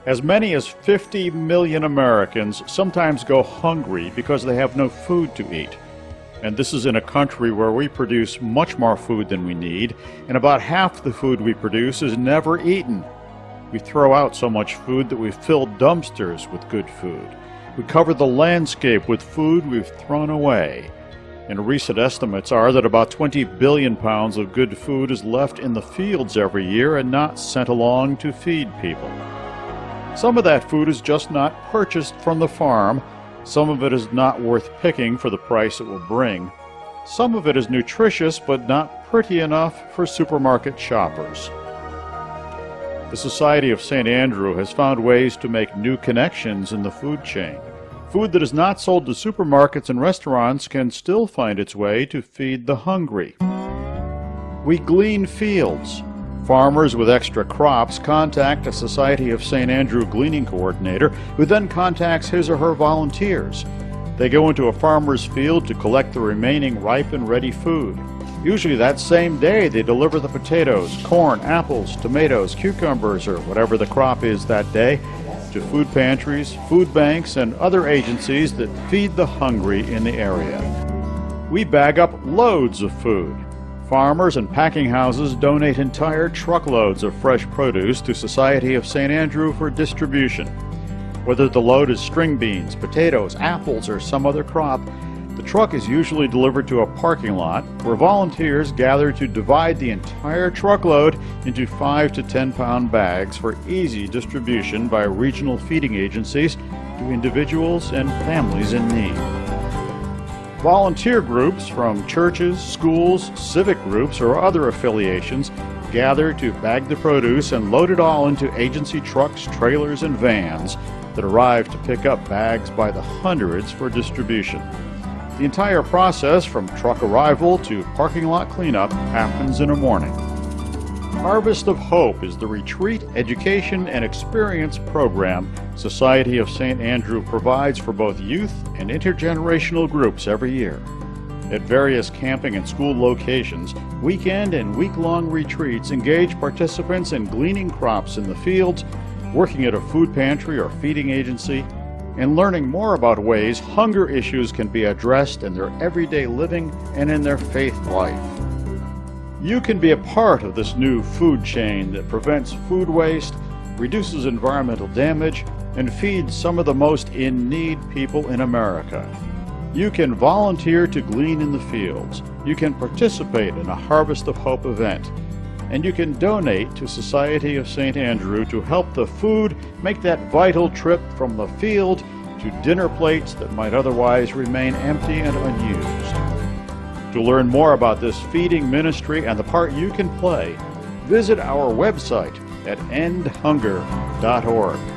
As many as 50 million Americans sometimes go hungry because they have no food to eat. And this is in a country where we produce much more food than we need, and about half the food we produce is never eaten. We throw out so much food that we've filled dumpsters with good food. We cover the landscape with food we've thrown away. And recent estimates are that about 20 billion pounds of good food is left in the fields every year and not sent along to feed people. Some of that food is just not purchased from the farm. Some of it is not worth picking for the price it will bring. Some of it is nutritious but not pretty enough for supermarket shoppers. The Society of St. Andrew has found ways to make new connections in the food chain. Food that is not sold to supermarkets and restaurants can still find its way to feed the hungry. We glean fields. Farmers with extra crops contact a Society of St. Andrew gleaning coordinator, who then contacts his or her volunteers. They go into a farmer's field to collect the remaining ripe and ready food. Usually that same day they deliver the potatoes, corn, apples, tomatoes, cucumbers, or whatever the crop is that day, to food pantries, food banks, and other agencies that feed the hungry in the area. We bag up loads of food. Farmers and packing houses donate entire truckloads of fresh produce to Society of St. Andrew for distribution. Whether the load is string beans, potatoes, apples, or some other crop, the truck is usually delivered to a parking lot where volunteers gather to divide the entire truckload into 5 to 10 pound bags for easy distribution by regional feeding agencies to individuals and families in need. Volunteer groups from churches, schools, civic groups, or other affiliations gather to bag the produce and load it all into agency trucks, trailers, and vans that arrive to pick up bags by the hundreds for distribution. The entire process, from truck arrival to parking lot cleanup, happens in a morning. Harvest of Hope is the retreat, education, and experience program Society of St. Andrew provides for both youth and intergenerational groups every year. At various camping and school locations, weekend and week-long retreats engage participants in gleaning crops in the fields, working at a food pantry or feeding agency, and learning more about ways hunger issues can be addressed in their everyday living and in their faith life. You can be a part of this new food chain that prevents food waste, reduces environmental damage, and feeds some of the most in-need people in America. You can volunteer to glean in the fields. You can participate in a Harvest of Hope event. And you can donate to Society of St. Andrew to help the food make that vital trip from the field to dinner plates that might otherwise remain empty and unused. To learn more about this feeding ministry and the part you can play, visit our website at endhunger.org.